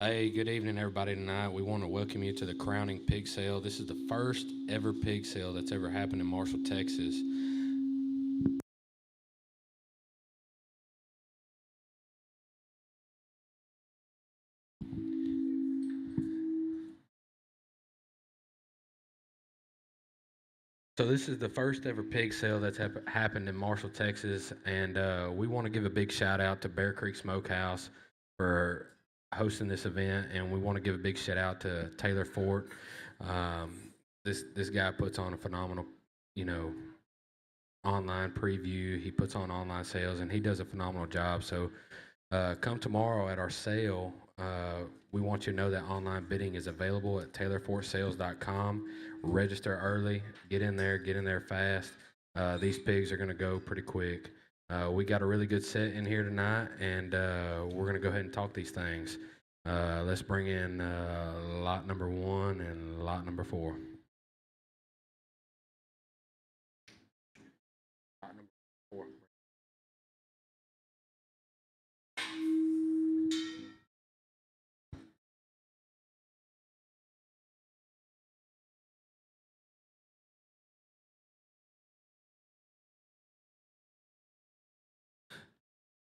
Hey, good evening, everybody. Tonight, we want to welcome you to the Crowning Pig Sale. This is the first ever pig sale that's ever happened in Marshall, Texas. So, this is the first ever pig sale that's happened in Marshall, Texas, and we want to give a big shout out to Bear Creek Smokehouse for hosting this event, and we want to give a big shout out to Taylor Fort. Um, this guy puts on a phenomenal, you know, online preview. He puts on online sales, and he does a phenomenal job. So, come tomorrow at our sale. We want you to know that online bidding is available at taylorfortsales.com. Register early, get in there fast. These pigs are going to go pretty quick. We got a really good set in here tonight, and we're going to go ahead and talk these things. Let's bring in lot number one and lot number four. Lot number four.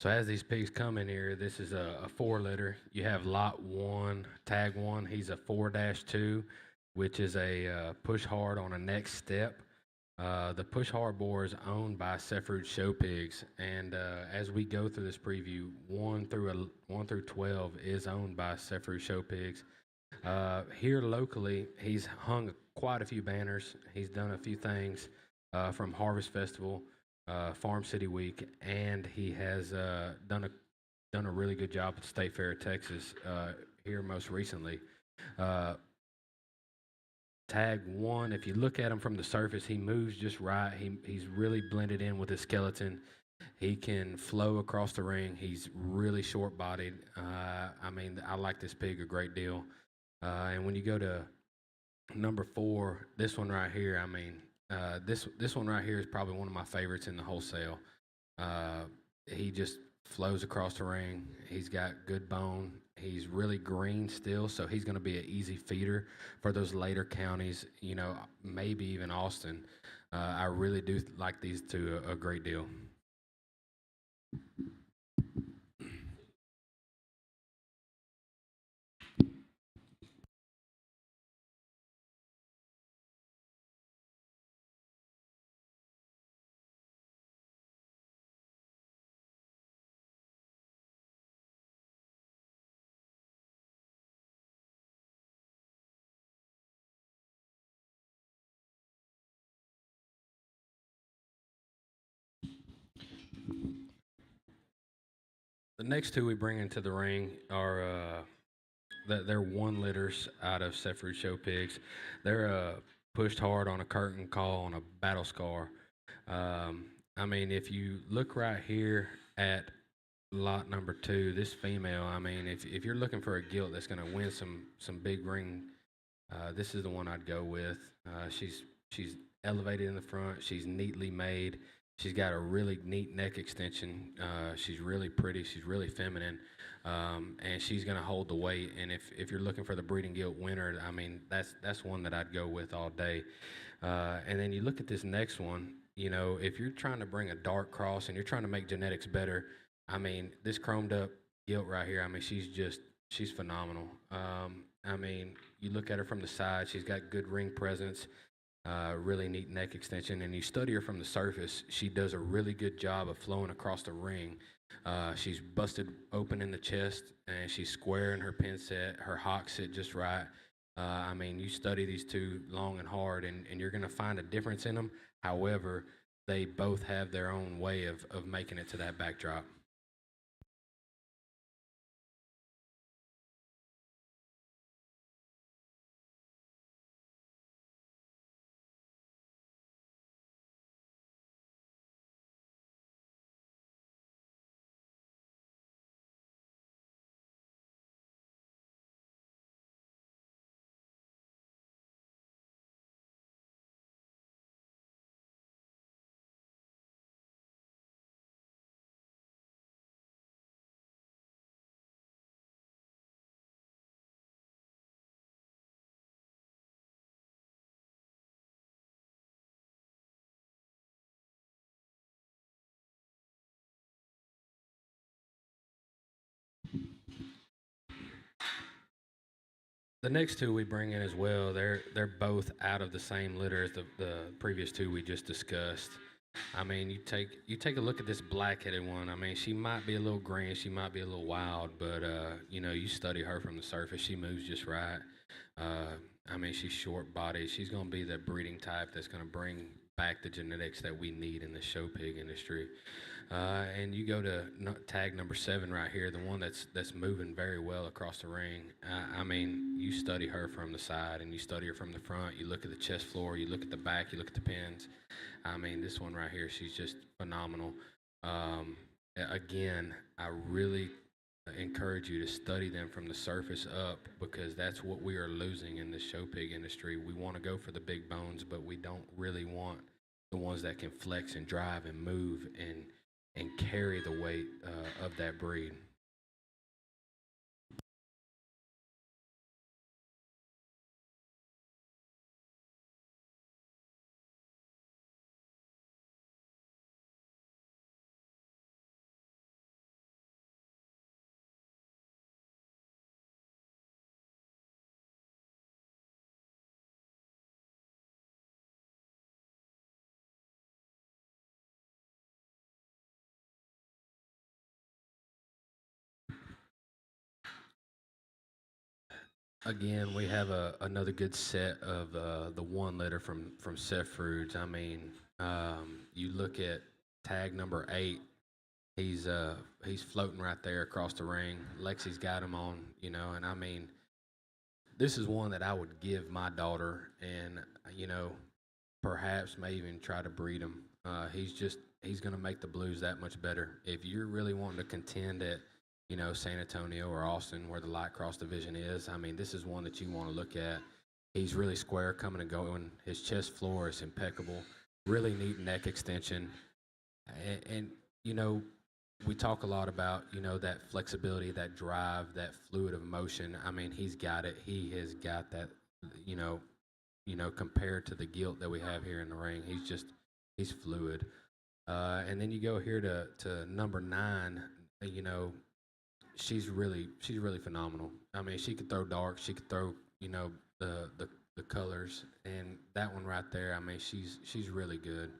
So as these pigs come in here, this is a four litter. You have lot one, tag one. He's a 4-2, which is a push hard on a next step. The push hard boar is owned by Sefrude Show Pigs, and as we go through this preview, 1 through 12 is owned by Sefrude Show Pigs. Here locally, he's hung quite a few banners. He's done a few things from Harvest Festival, Farm City Week, and he has done a really good job at the State Fair of Texas here most recently. Uh, Tag one, if you look at him from the surface, he moves just right. He's really blended in with his skeleton. He can flow across the ring. He's really short bodied. I mean, I like this pig a great deal. And when you go to number four, this one right here, I mean, this one right here is probably one of my favorites in the wholesale. Uh, he just flows across the ring. He's got good bone. He's really green still, so he's going to be an easy feeder for those later counties. Maybe even Austin. I really do like these two a great deal. The next two we bring into the ring are they're one litters out of Sefru Show Pigs. They're pushed hard on a curtain call on a battle scar. I mean, if you look right here at lot number two, this female, I mean, if you're looking for a gilt that's going to win some big ring, this is the one I'd go with. She's elevated in the front. She's neatly made. She's got a really neat neck extension. She's really pretty. She's really feminine, and she's going to hold the weight. And if you're looking for the breeding gilt winner, I mean that's one that I'd go with all day. And then you look at this next one. If you're trying to bring a dark cross and you're trying to make genetics better, I mean this chromed up gilt right here. I mean she's phenomenal. I mean, you look at her from the side, she's got good ring presence, really neat neck extension, and you study her from the surface, she does a really good job of flowing across the ring. She's busted open in the chest, and she's square in her pin set. Her hocks sit just right. I mean, you study these two long and hard, and you're going to find a difference in them. However, they both have their own way of making it to that backdrop. The next two we bring in as well, they're both out of the same litter as the previous two we just discussed. I mean, you take a look at this black-headed one. I mean, she might be a little green, she might be a little wild, but you study her from the surface. She moves just right. Uh, I mean, she's short-bodied. She's going to be the breeding type that's going to bring back the genetics that we need in the show pig industry. And you go to tag number 7 right here, the one that's moving very well across the ring. I mean, you study her from the side and you study her from the front. You look at the chest floor, you look at the back, you look at the pins. I mean, this one right here, she's just phenomenal. Again, I really encourage you to study them from the surface up because that's what we are losing in the show pig industry. We want to go for the big bones, but we don't really want the ones that can flex and drive and move and carry the weight of that breed. Again, we have another good set of the one litter from Seth. I mean, you look at tag number 8. He's floating right there across the ring. Lexi's got him on, and I mean, this is one that I would give my daughter, and you know, perhaps may even try to breed him. He's going to make the Blues that much better. If you're really wanting to contend at San Antonio or Austin, where the light cross division is, I mean, this is one that you want to look at. He's really square coming and going. His chest floor is impeccable. Really neat neck extension, and you know we talk a lot about that flexibility, that drive, that fluid of motion. I mean, he's got it. He has got that. You know, compared to the guilt that we have here in the ring, he's fluid. And then you go here to number 9. You know, she's really phenomenal. I mean, she could throw dark. She could throw the colors, and that one right there. I mean, she's really good.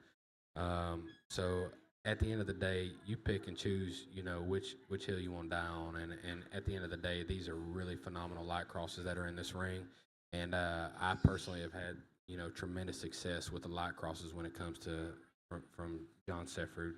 So at the end of the day, you pick and choose, which hill you want to die on, and at the end of the day, these are really phenomenal light crosses that are in this ring, and I personally have had tremendous success with the light crosses when it comes to from John Sefford.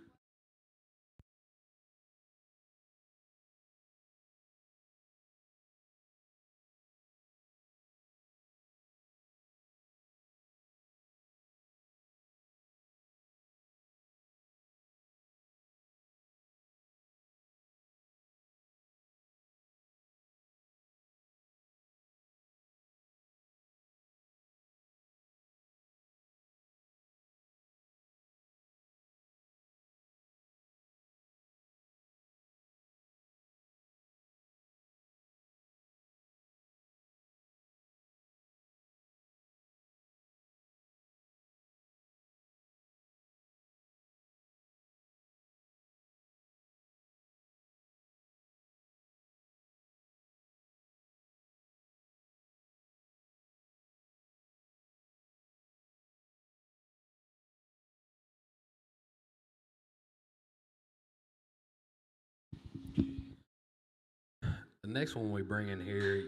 The next one we bring in here,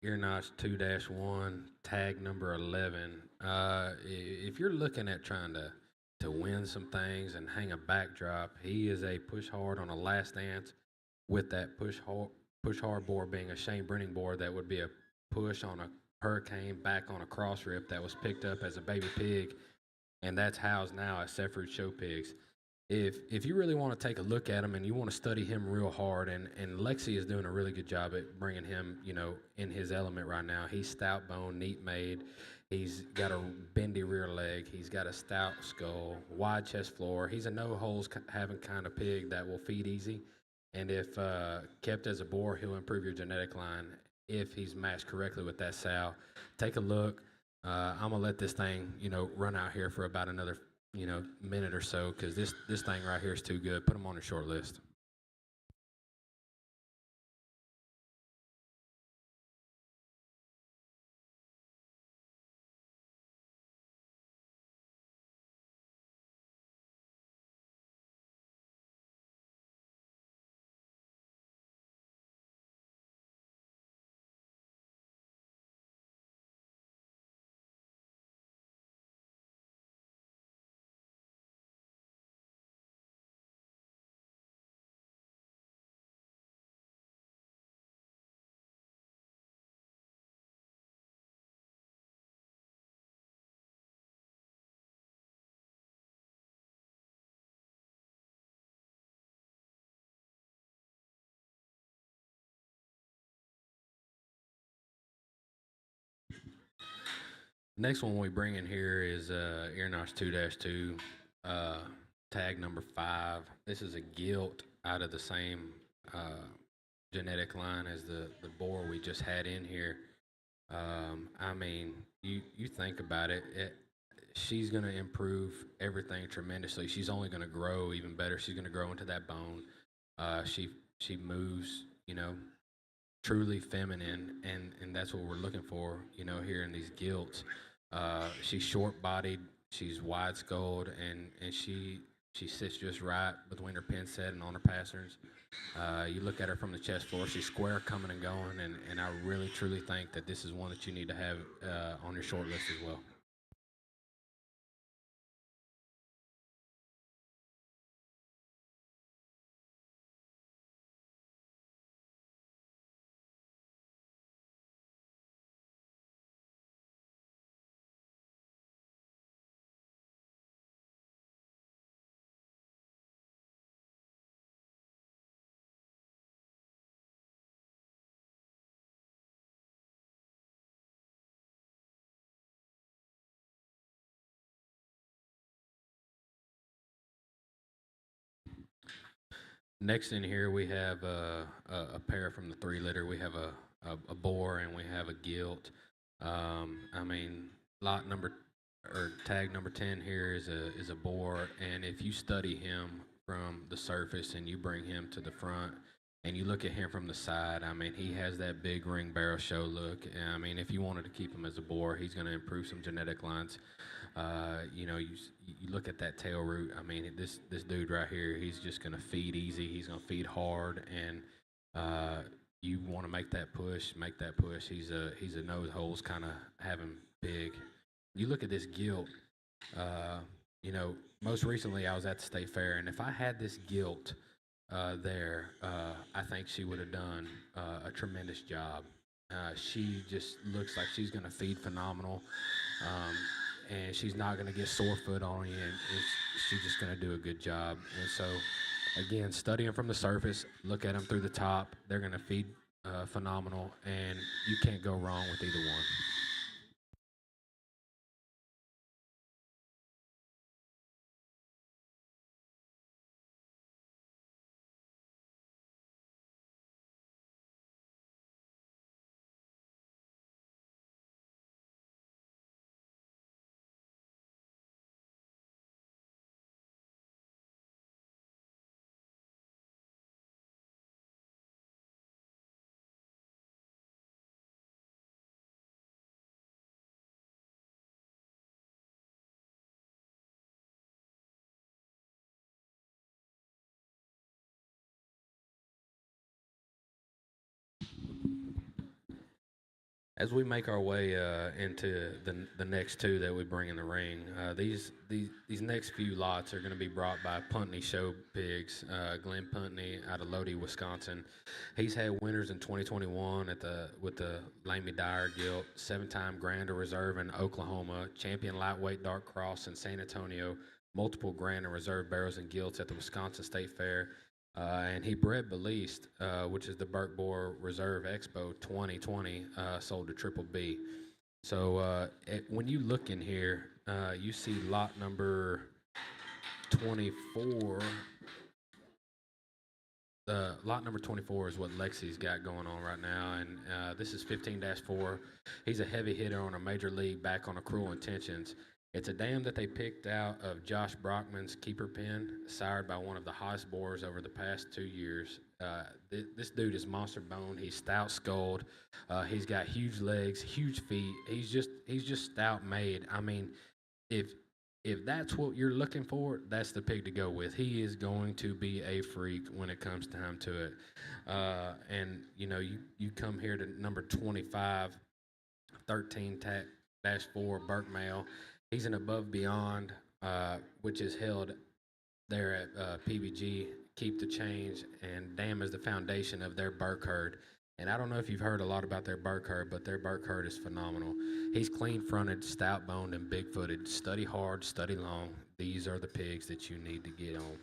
Ear Notch 2-1, tag number 11. If you're looking at trying to win some things and hang a backdrop, he is a push hard on a last dance with that push hard board being a Shane Brenning board that would be a push on a hurricane back on a cross rip that was picked up as a baby pig, and that's housed now at Sefford Show Pigs. If you really want to take a look at him and you want to study him real hard, and Lexi is doing a really good job at bringing him, in his element right now. He's stout bone, neat made. He's got a bendy rear leg. He's got a stout skull, wide chest floor. He's a no holes having kind of pig that will feed easy. And if kept as a boar, he'll improve your genetic line if he's matched correctly with that sow. Take a look. I'm gonna let this thing, run out here for about another, minute or so because this thing right here is too good. Put him on the short list. Next one we bring in here is Earnosh 2-2, uh, tag number 5. This is a gilt out of the same uh, genetic line as the boar we just had in here. I mean, you think about it, she's going to improve everything tremendously. She's only going to grow even better. She's going to grow into that bone. She moves, truly feminine, and that's what we're looking for, here in these gilts. She's short bodied, she's wide skulled, and she sits just right between her pin set and on her pasterns. You look at her from the chest floor; she's square coming and going, and I really truly think that this is one that you need to have on your short list as well. Next in here, we have a pair from the 3 litter. We have a boar and we have a gilt. I mean, lot number or tag number 10 here is a boar, and if you study him from the surface and you bring him to the front and you look at him from the side, I mean, he has that big ring barrel show look. And I mean, if you wanted to keep him as a boar, he's going to improve some genetic lines. You look at that tail root. I mean, this dude right here, he's just gonna feed easy. He's gonna feed hard, and uh, you want to make that push, make that push. He's a nose holes kind of having big. You look at this gilt. Uh, most recently I was at the state fair, and if I had this gilt there, I think she would have done a tremendous job. She just looks like she's going to feed phenomenal, um, and she's not going to get sore foot on you, and she's just going to do a good job. And so, again, study them from the surface, look at them through the top. They're going to feed phenomenal, and you can't go wrong with either one. As we make our way into the next two that we bring in the ring, these next few lots are going to be brought by Puntney Show Pigs. Glenn Puntney out of Lodi, Wisconsin. He's had winners in 2021 at the with the Lamy Dyer Gilt, 7-time Grand Reserve in Oklahoma, champion lightweight dark cross in San Antonio, multiple Grand and Reserve barrels and gilts at the Wisconsin State Fair, and he bred Belize, which is the Burke Boar Reserve Expo 2020, sold to Triple B. So when you look in here, you see lot number 24. Lot number 24 is what Lexi's got going on right now, and this is 15-4. He's a heavy hitter on a major league back on a Cruel Intentions. It's a dam that they picked out of Josh Brockman's keeper pen, sired by one of the hottest boars over the past 2 years. This dude is monster boned. He's stout skulled. He's got huge legs, huge feet. He's just stout made. I mean, if that's what you're looking for, that's the pig to go with. He is going to be a freak when it comes time to it. And you come here to number 25, 13 dash 4 Burke Male. He's an above beyond, which is held there at PBG. Keep the change, and Dam is the foundation of their Burke herd. And I don't know if you've heard a lot about their Burke herd, but their Burke herd is phenomenal. He's clean fronted, stout boned, and big footed. Study hard, study long. These are the pigs that you need to get on.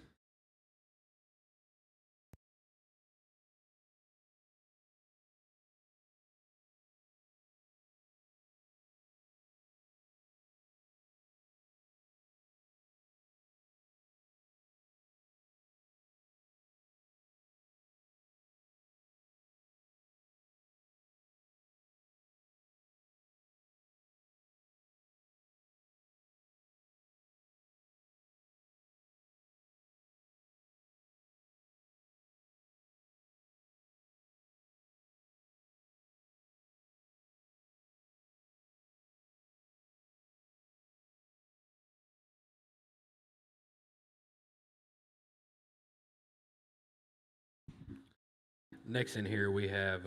Next in here, we have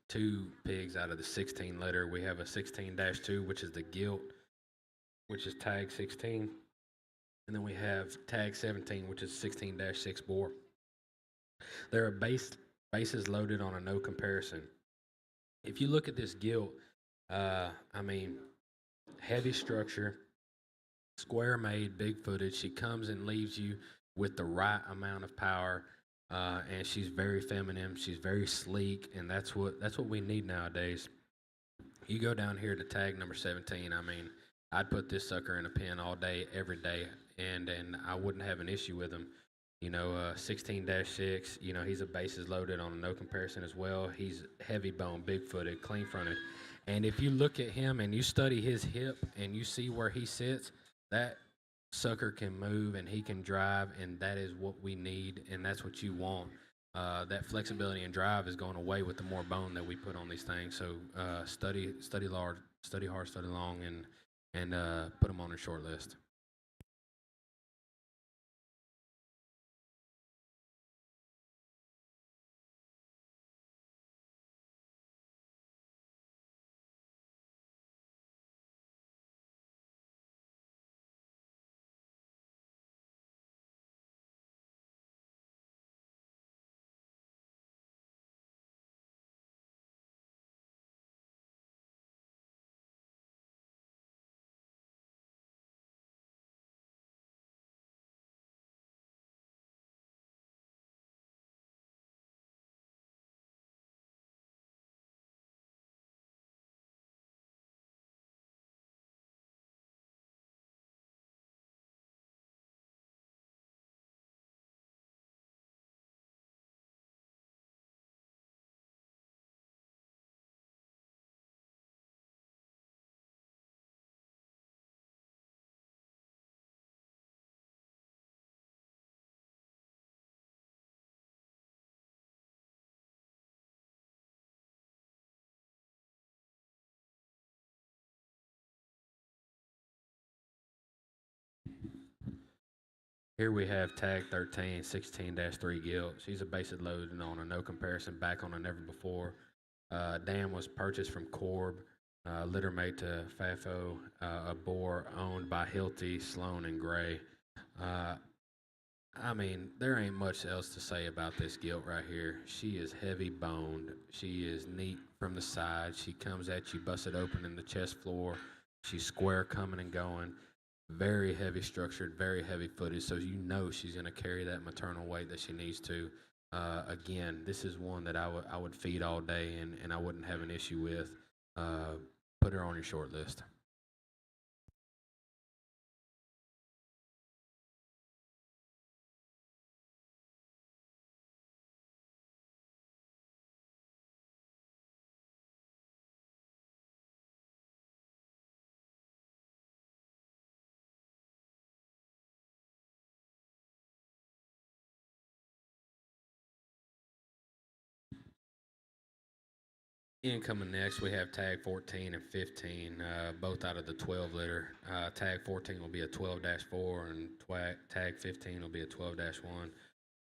two pigs out of the 16 litter. We have a 16-2, which is the gilt, which is tag 16. And then we have tag 17, which is 16-6 bore. There are bases loaded on a no comparison. If you look at this gilt, I mean, heavy structure, square made, big footed. She comes and leaves you with the right amount of power, and she's very feminine. She's very sleek, and that's what we need nowadays. You go down here to tag number 17. I mean, I'd put this sucker in a pen all day, every day, and I wouldn't have an issue with him. 16-6. He's a bases loaded on a no comparison as well. He's heavy bone, big footed, clean fronted, and if you look at him and you study his hip and you see where he sits, that sucker can move and he can drive, and that is what we need, and that's what you want. That flexibility and drive is going away with the more bone that we put on these things. So study hard, study long, and put them on a short list. Here we have tag 13, 16-3 gilt. She's a basic loaded on a no comparison, back on a never before. Dam was purchased from Corb, litter mate to Fafo, a boar owned by Hilty, Sloan, and Gray. Uh, I mean, there ain't much else to say about this gilt right here. She is heavy boned. She is neat from the side. She comes at you, busted open in the chest floor. She's square coming and going. Very heavy structured, very heavy footed. So you know she's going to carry that maternal weight that she needs to. Again, this is one that I would feed all day, and I wouldn't have an issue with. Uh, Put her on your short list. Incoming next, we have tag 14 and 15, both out of the 12 litter. Tag 14 will be a 12-4, and tag 15 will be a 12-1.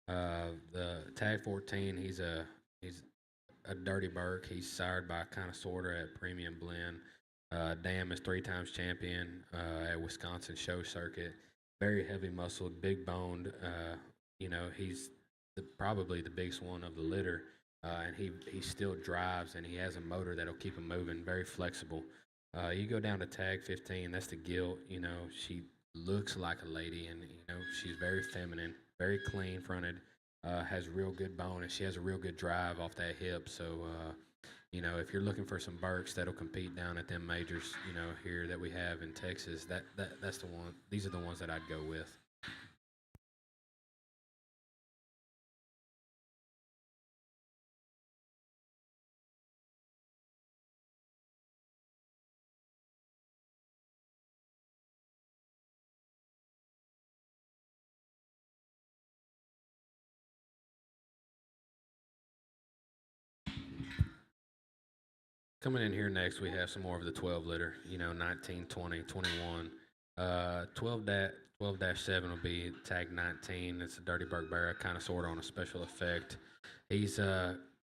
The tag 14, he's a dirty Burke. He's sired by kind of sorter at Premium Blend. Dam is 3 times champion at Wisconsin Show Circuit. Very heavy muscled, big boned. He's probably the biggest one of the litter, and he still drives, and he has a motor that'll keep him moving. Very flexible. You go down to tag 15. That's the gilt. She looks like a lady, and she's very feminine, very clean fronted, has real good bone, and she has a real good drive off that hip. So, if you're looking for some Burks that'll compete down at them majors, here that we have in Texas, that's the one. These are the ones that I'd go with. Coming in here next, we have some more of the 12 litter, 19, 20, 21. 12-7 will be tag 19. It's a Dirty Burke Barra, kind of sort of on a special effect. He's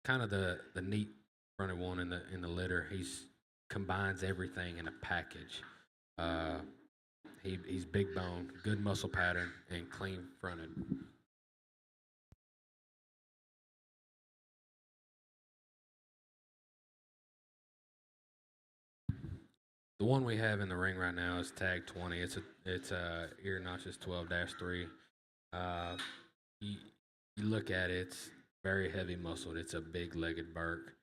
kind of the neat fronted one in the litter. He's combines everything in a package. Uh, he's big bone, good muscle pattern, and clean fronted. The one we have in the ring right now is tag 20. It's a ear notches 12-3. Uh, you, you look at it, it's very heavy muscled. It's a big legged Burke,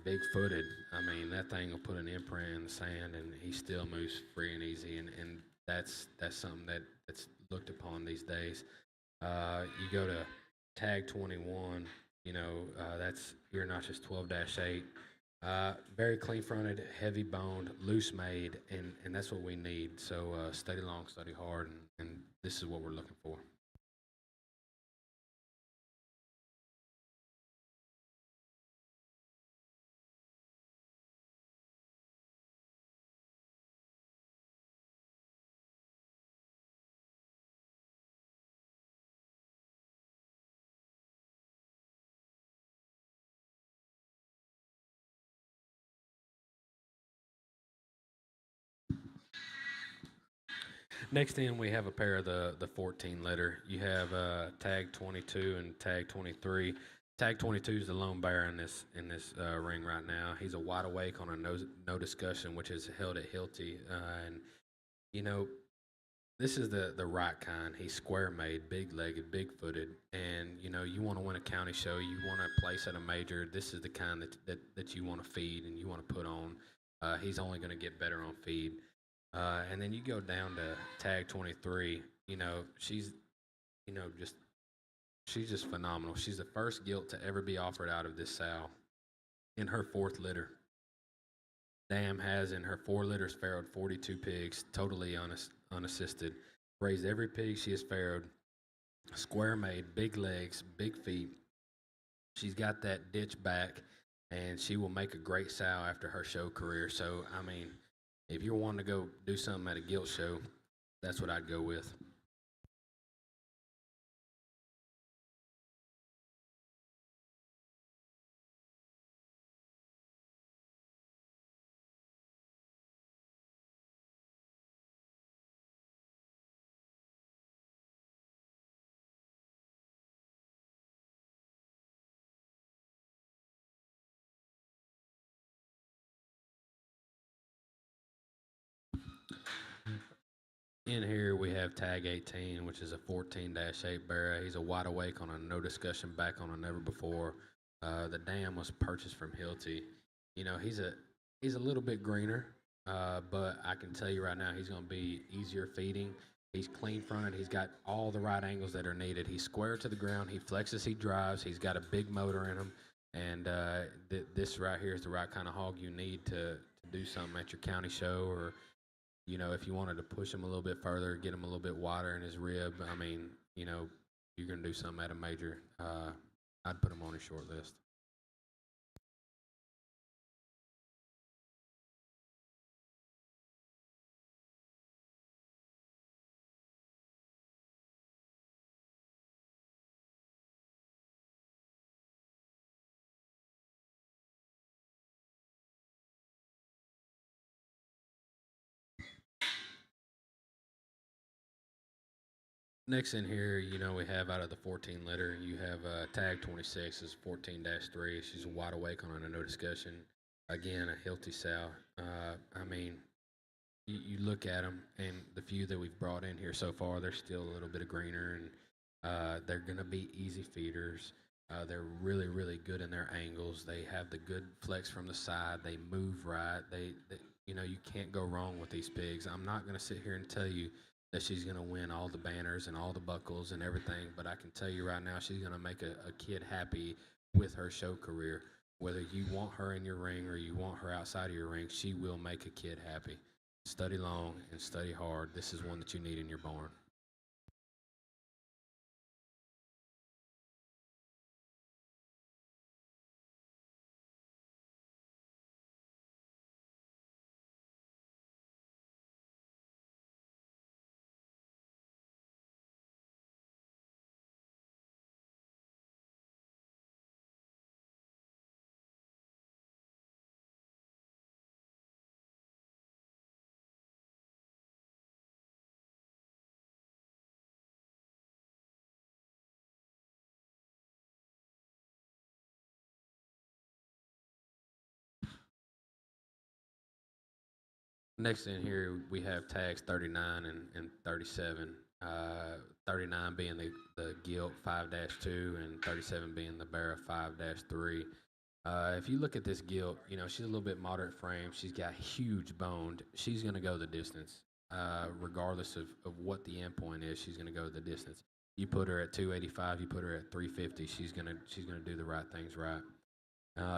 big footed. I mean, that thing will put an imprint in the sand, and he still moves free and easy. And that's something that's looked upon these days. You go to tag 21. That's ear notches 12-8. Very clean fronted, heavy boned, loose made, and that's what we need. So study long, study hard, and this is what we're looking for. Next in, we have a pair of the 14 letter. You have tag 22 and tag 23. Tag 22 is the lone bear in this ring right now. He's a wide awake on a no discussion, which is held at Hilty, and you know this is the right kind. He's square made, big legged, big footed, and you want to win a county show. You want to place at a major. This is the kind that you want to feed and you want to put on. He's only going to get better on feed. And then you go down to tag 23. She's just she's just phenomenal. She's the first gilt to ever be offered out of this sow in her fourth litter. Dam has in her 4 litters farrowed 42 pigs, totally unassisted. Raised every pig she has farrowed. Square made, big legs, big feet. She's got that ditch back, and she will make a great sow after her show career. So, I mean, if you're wanting to go do something at a gilt show, that's what I'd go with. In here, we have tag 18, which is a 14-8 Barra. He's a wide awake on a no discussion back on a never before. The dam was purchased from Hilty. He's a little bit greener, but I can tell you right now he's going to be easier feeding. He's clean fronted. He's got all the right angles that are needed. He's square to the ground. He flexes. He drives. He's got a big motor in him. And this right here is the right kind of hog you need to do something at your county show, or if you wanted to push him a little bit further, get him a little bit wider in his rib. I mean, you're going to do something at a major. I'd put him on a short list. Next in here, we have out of the 14 litter, you have tag 26 is 14-3. She's wide awake on a no discussion. Again, a healthy sow. I mean, you look at them, and the few that we've brought in here so far, they're still a little bit of greener, and they're going to be easy feeders. They're really, really good in their angles. They have the good flex from the side. They move right. You can't go wrong with these pigs. I'm not going to sit here and tell you that she's going to win all the banners and all the buckles and everything, but I can tell you right now she's going to make a kid happy with her show career. Whether you want her in your ring or you want her outside of your ring, she will make a kid happy. Study long and study hard. This is one that you need in your barn. Next in here, we have tags 39 and 37. 39 being the Gilt 5 2, and 37 being the Barra 5 3. If you look at this Gilt, she's a little bit moderate frame. She's got huge boned. She's going to go the distance. Regardless of what the endpoint is, she's going to go the distance. You put her at 285, you put her at 350, she's gonna do the right things right.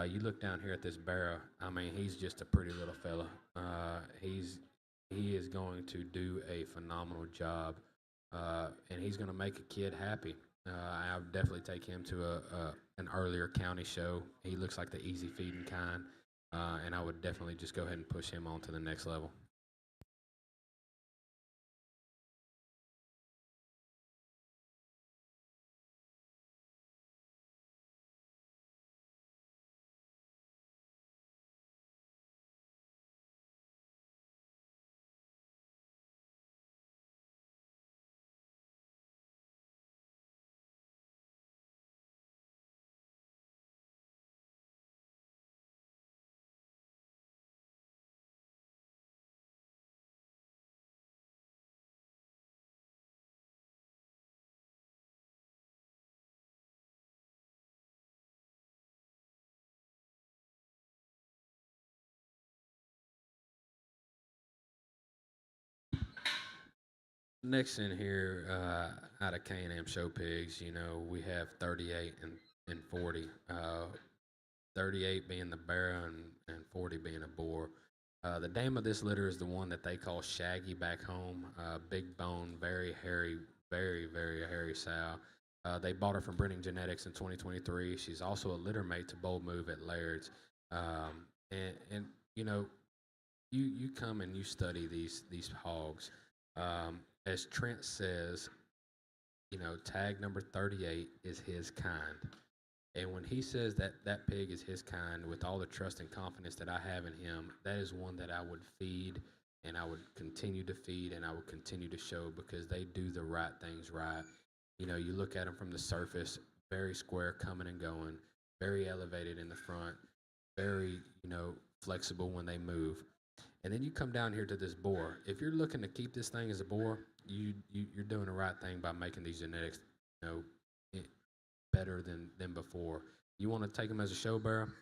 You look down here at this Barrow. I mean, he's just a pretty little fella. He is going to do a phenomenal job, and he's going to make a kid happy. I would definitely take him to a an earlier county show. He looks like the easy feeding kind, and I would definitely just go ahead and push him on to the next level. Next in here, out of K&M Show Pigs, we have 38 and 40. 38 being the barrow and 40 being a boar. The name of this litter is the one that they call Shaggy back home. Big bone, very hairy, very, very hairy sow. They bought her from Breeding Genetics in 2023. She's also a litter mate to Bold Move at Laird's. And you come and you study these hogs. As Trent says, tag number 38 is his kind. And when he says that that pig is his kind, with all the trust and confidence that I have in him, that is one that I would feed and I would continue to feed and I would continue to show because they do the right things right. You look at them from the surface, very square coming and going, very elevated in the front, very, flexible when they move. And then you come down here to this boar. If you're looking to keep this thing as a boar, you're doing the right thing by making these genetics, you know, better than before. You want to take him as a show bearer?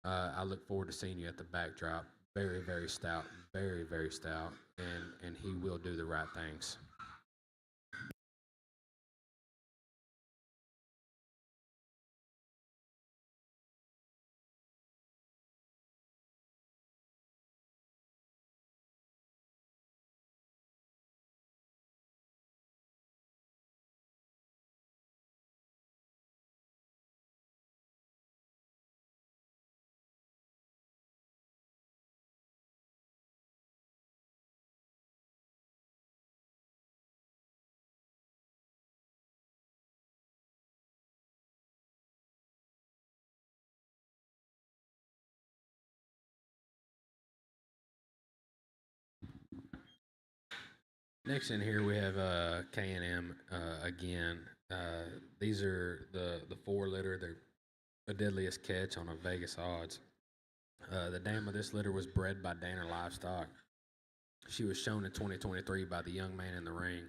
I look forward to seeing you at the backdrop. Very, very stout, very, very stout, and he will do the right things. Next in here we have K&M again. These are the four litter. They're the deadliest catch on a Vegas odds. The dam of this litter was bred by Danner Livestock. She was shown in 2023 by the young man in the ring.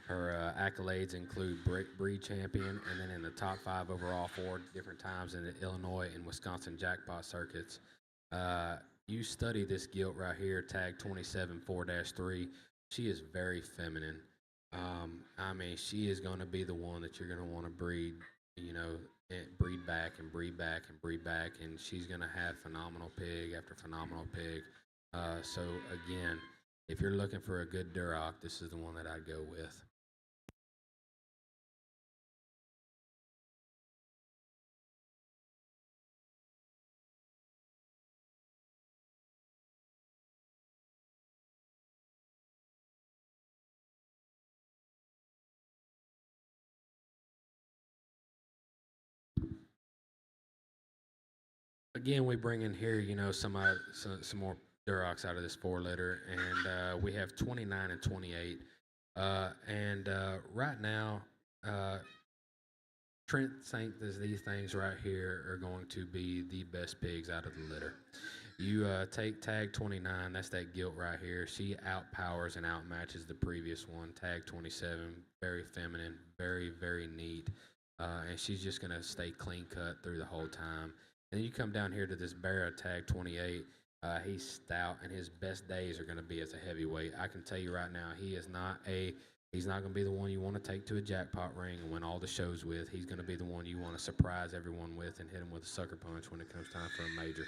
Her accolades include breed champion, and then in the top five overall four different times in the Illinois and Wisconsin jackpot circuits. Uh, you study this gilt right here, tag 27 4 3. She is very feminine. I mean, she is going to be the one that you're going to want to breed, you know, breed back and breed back and breed back, and she's going to have phenomenal pig after phenomenal pig. So, again, if you're looking for a good Duroc, this is the one that I'd go with. Again, we bring in here, some more Durocs out of this four liter, and we have 29 and 28. And right now, uh, Trent thinks that these things right here are going to be the best pigs out of the litter. You take tag 29. That's that gilt right here. She outpowers and outmatches the previous one. Tag 27, very feminine, very very neat, and she's just gonna stay clean cut through the whole time. And then you come down here to this bear tag 28. He's stout, and his best days are going to be as a heavyweight. I can tell you right now, he's not going to be the one you want to take to a jackpot ring and win all the shows with. He's going to be the one you want to surprise everyone with and hit him with a sucker punch when it comes time for a major.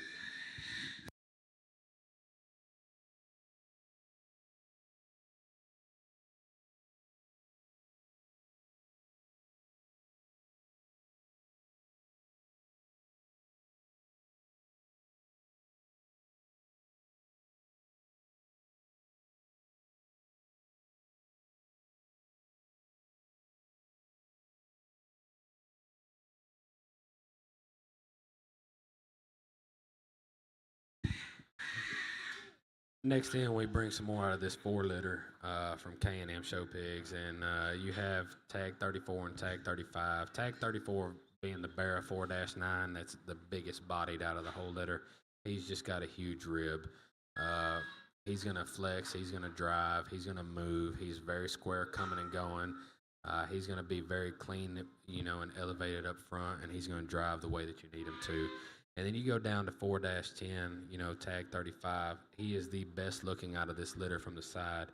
Next in, we bring some more out of this four litter from K&M Show Pigs, and you have tag 34 and tag 35. Tag 34 being the Barra 4-9, that's the biggest bodied out of the whole litter. He's just got a huge rib. Uh, he's gonna flex. He's gonna drive. He's gonna move. He's very square coming and going. He's gonna be very clean, and elevated up front, and he's gonna drive the way that you need him to. And then you go down to 4-10, tag 35. He is the best looking out of this litter from the side.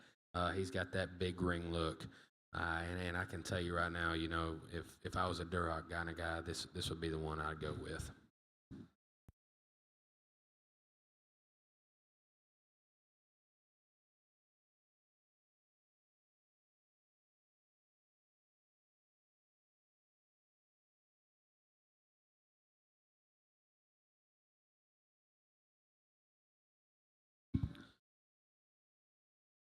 He's got that big ring look. And I can tell you right now, if I was a Duroc kind of guy, this would be the one I'd go with.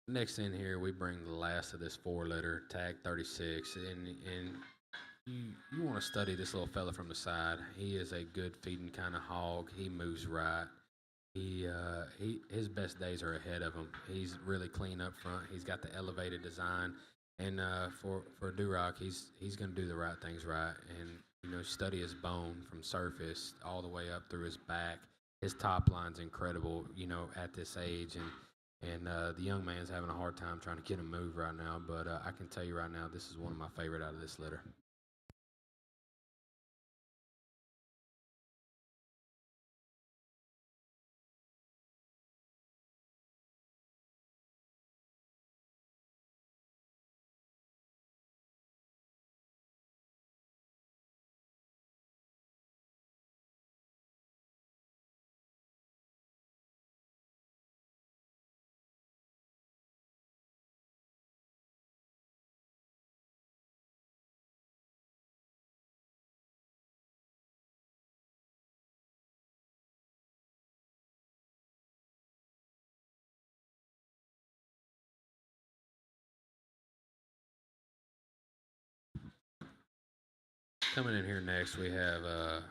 Next in here, we bring the last of this four litter, tag 36, and you want to study this little fella from the side. He is a good feeding kind of hog. He moves right. He his best days are ahead of him. He's really clean up front. He's got the elevated design, and for Duroc, he's going to do the right things right, and study his bone from surface all the way up through his back. His top line's incredible, at this age, and the young man's having a hard time trying to get him move right now. But I can tell you right now, this is one of my favorite out of this litter. Coming in here next, we have the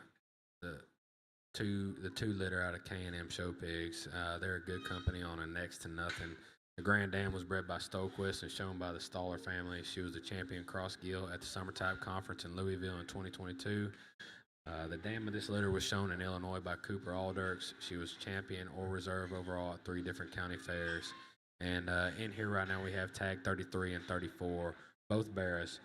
two litter out of K&M Show Pigs. They're a good company on a next to nothing. The Grand Dam was bred by Stoquist and shown by the Staller family. She was the champion cross gill at the Summertime Conference in Louisville in 2022. The dam of this litter was shown in Illinois by Cooper Alders. She was champion or reserve overall at three different county fairs. And in here right now we have tag 33 and 34, both Barras.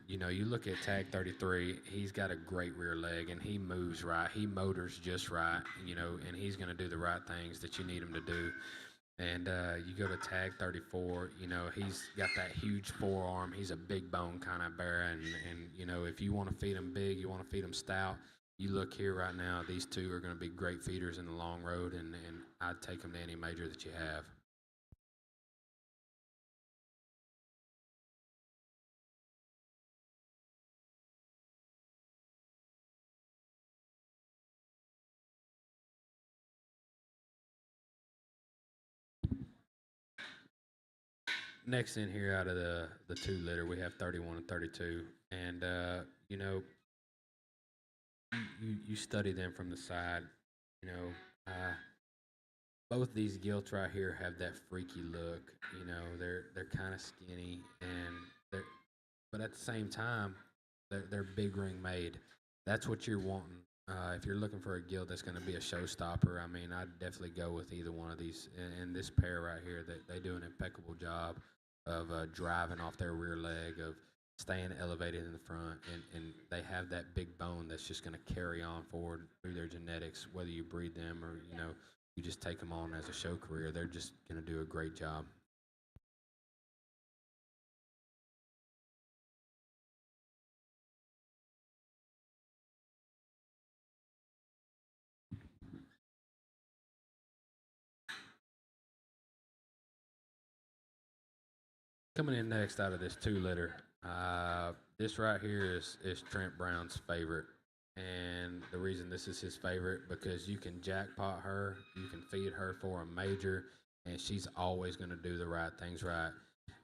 You look at tag 33, he's got a great rear leg and he moves right. He motors just right, and he's going to do the right things that you need him to do. And you go to tag 34, he's got that huge forearm. He's a big bone kind of bear. And if you want to feed him big, you want to feed him stout, you look here right now, these two are going to be great feeders in the long road. And I'd take them to any major that you have. Next in here out of the two litter, we have 31 and 32. And, you study them from the side. You know, both these gilts right here have that freaky look. They're kind of skinny and they're, but at the same time, they're big ring made. That's what you're wanting. If you're looking for a gilt that's going to be a showstopper, I mean, I'd definitely go with either one of these. And this pair right here, that they do an impeccable job of driving off their rear leg, of staying elevated in the front, and they have that big bone that's just going to carry on forward through their genetics. Whether you breed them or you just take them on as a show career, they're just going to do a great job. Coming in next out of this two litter, this right here is Trent Brown's favorite, and the reason this is his favorite because you can jackpot her, you can feed her for a major, and she's always going to do the right things right.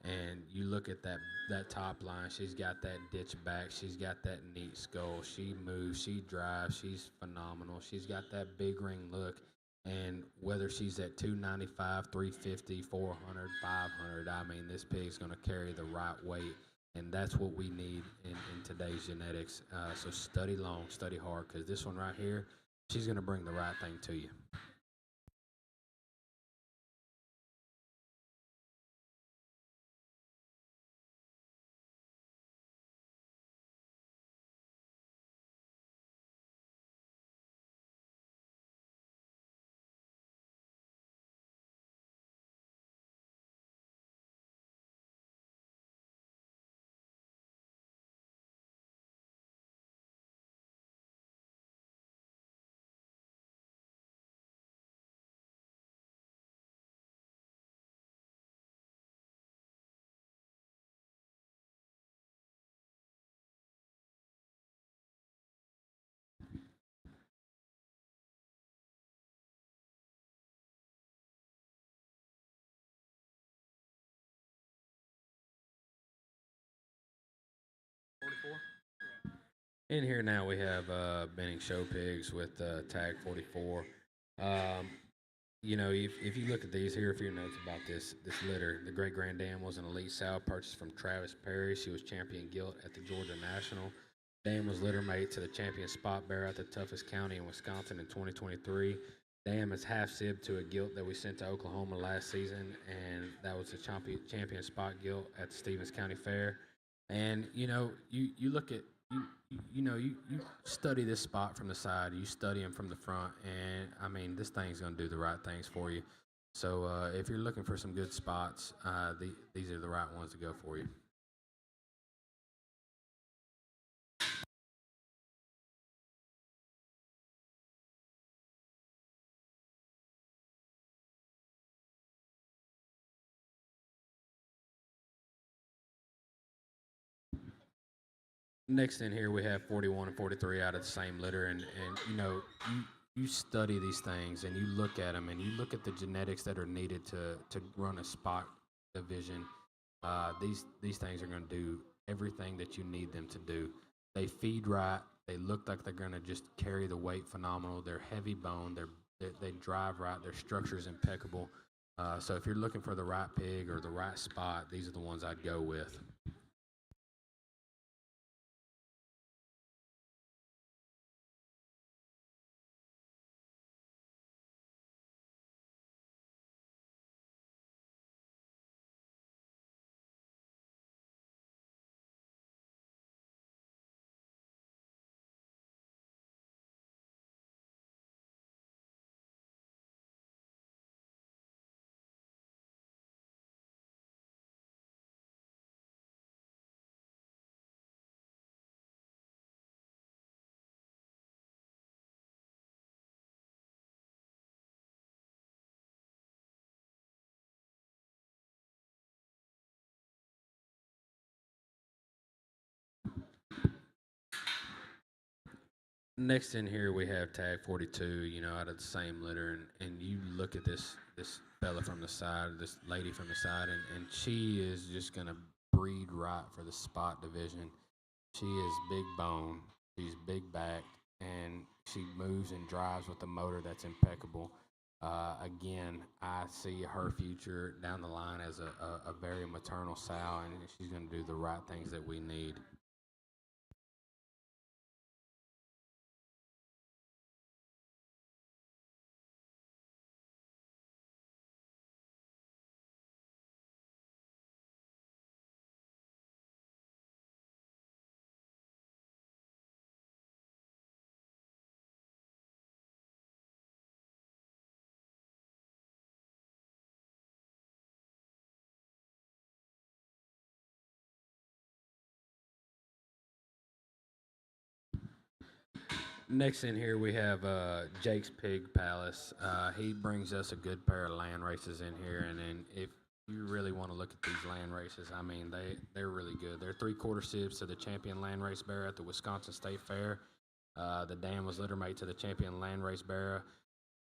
And you look at that top line, she's got that ditch back, she's got that neat skull, she moves, she drives, she's phenomenal. She's got that big ring look, and whether she's at 295, 350, 400, 500, I mean, this pig's going to carry the right weight. And that's what we need in today's genetics. So study long, study hard, because this one right here, she's going to bring the right thing to you. 44. In here now we have Benning Show Pigs with tag 44. Um, if you look at these here, a few notes about this litter. The great grand dam was an elite sow purchased from Travis Perry. She was champion gilt at the Georgia National. Dam was litter mate to the champion spot bearer at the toughest county in Wisconsin in 2023. Dam is half sib to a gilt that we sent to Oklahoma last season, and that was the champion spot gilt at the Stevens County Fair. And you look at you study this spot from the side, you study him from the front, and I mean this thing's gonna do the right things for you. So if you're looking for some good spots, these are the right ones to go for you. Next in here we have 41 and 43 out of the same litter, and you study these things and you look at them and you look at the genetics that are needed to run a spot division. These things are going to do everything that you need them to do. They feed right. They look like they're going to just carry the weight phenomenal. They're heavy bone. They drive right. Their structure is impeccable. So if you're looking for the right pig or the right spot, these are the ones I'd go with. Next in here we have tag 42, out of the same litter, and you look at this fella from the side, this lady from the side, and she is just gonna breed right for the spot division. She is big bone, she's big backed, and she moves and drives with a motor that's impeccable. Again, I see her future down the line as a very maternal sow, and she's gonna do the right things that we need. Next in here we have Jake's Pig Palace. He brings us a good pair of land races in here, and then if you really want to look at these land races, I mean they're really good. They're 3/4 sibs to the champion land race bear at the Wisconsin State Fair. The dam was littermate to the champion land race bear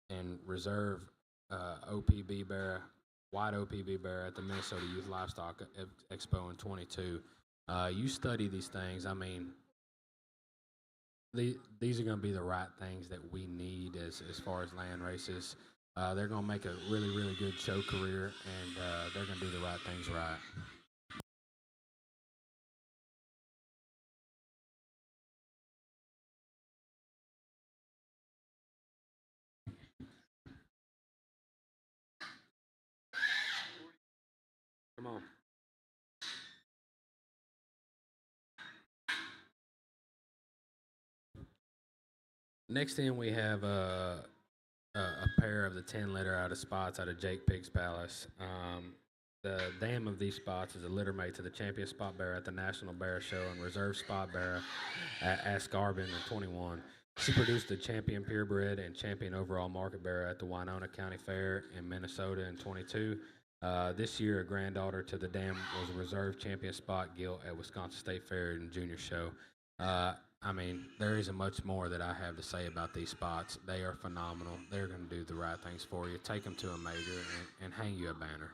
and reserve OPB bear, white OPB bear at the Minnesota Youth Livestock Expo in 22. You study these things. I mean, these are going to be the right things that we need as far as land races. They're going to make a really, really good show career, and they're going to do the right things right. Come on. Next in, we have a pair of the 10 litter out of spots out of Jake Pig's Palace. The dam of these spots is a litter mate to the champion spot bearer at the National Bear Show and reserve spot bearer at Ascarbin in 21. She produced the champion purebred and champion overall market bearer at the Winona County Fair in Minnesota in 22. This year, a granddaughter to the dam was a reserve champion spot gilt at Wisconsin State Fair in junior show. I mean, there isn't much more that I have to say about these spots. They are phenomenal. They're going to do the right things for you. Take them to a major and hang you a banner.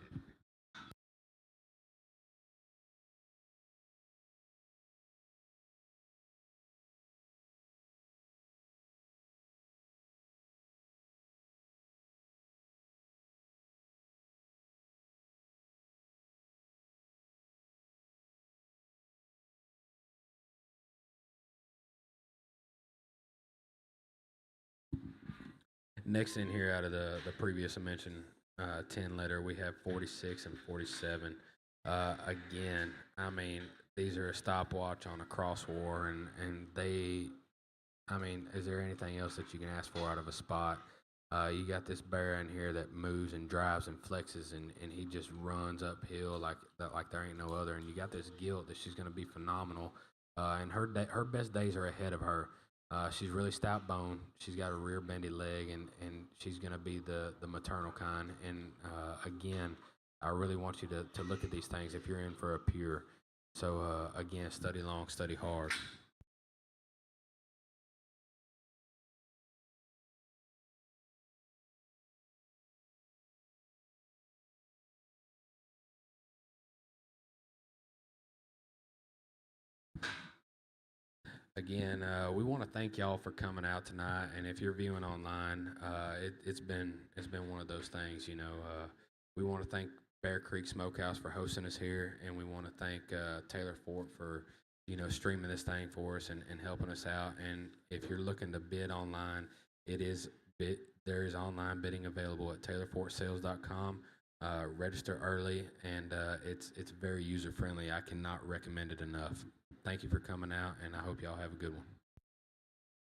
Next in here, out of the previous mentioned 10 letter, we have 46 and 47. Again, I mean, these are a stopwatch on a cross war, and they, I mean, is there anything else that you can ask for out of a spot? You got this bear in here that moves and drives and flexes, and he just runs uphill like that, like there ain't no other. And you got this gilt that she's going to be phenomenal, and her best days are ahead of her. She's really stout bone. She's got a rear bendy leg, and she's going to be the maternal kind. And again, I really want you to look at these things if you're in for a pure. So again, study long, study hard. Again, we want to thank y'all for coming out tonight. And if you're viewing online, it's been one of those things. We want to thank Bear Creek Smokehouse for hosting us here, and we want to thank Taylor Fort for streaming this thing for us and helping us out. And if you're looking to bid online, it is bid. There is online bidding available at TaylorFortSales.com. Register early, and it's very user friendly. I cannot recommend it enough. Thank you for coming out, and I hope y'all have a good one.